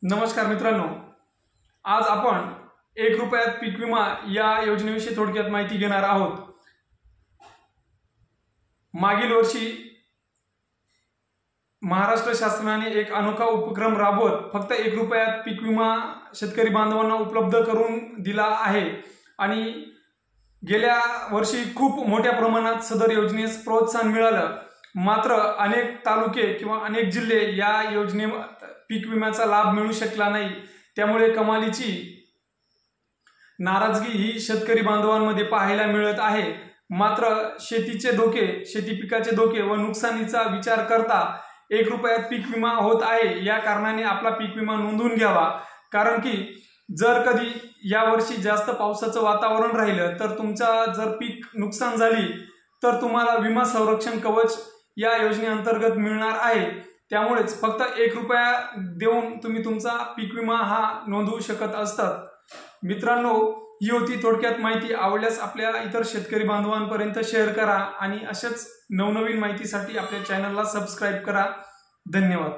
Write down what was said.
नमस्कार मित्रांनो, आज आपण 1 रुपयात पीक विमा या योजनेविषयी थोडक्यात माहिती घेणार आहोत। मागील वर्षी महाराष्ट्र शासनाने एक अनोखा उपक्रम राबवत फक्त 1 रुपयात पीक विमा शेतकरी बांधवांना उपलब्ध करून दिला आहे आणि गेल्या वर्षी खूप मोठ्या प्रमाणात सदर योजनेस प्रोत्साहन मिळालं। मात्र अनेक तालुके किंवा अनेक जिल्हे या योजने पीक विम्याचा लाभ मिळू शकला नाही। त्यामुळे कमालीची नाराजगी ही शेतकरी बांधवांमध्ये पाहायला मिळत आहे। मात्र शेतीचे धोके, शेती पिकाचे धोके व नुकसानीचा विचार करता 1 रुपयात पीक विमा होत आहे। या कारणाने आपला पीक विमा नोंदवून घ्यावा, कारण की जर कधी या वर्षी जास्त पावसाचं वातावरण राहिलं तर तुमचा जर पीक नुकसान झाली तर तुम्हाला विमा संरक्षण कवच या योजनेअंतर्गत मिळणार आहे। त्यामुळेच फक्त 1 रुपया देऊन तुम्ही तुमचा पीक विमा हा नोंदवू शकत असतात। मित्रांनो, ही होती थोडक्यात माहिती। आवडल्यास आपल्या इतर शेतकरी बांधवांपर्यंत शेअर करा आणि अशाच नवनवीन माहितीसाठी आपल्या चॅनलला सबस्क्राइब करा। धन्यवाद।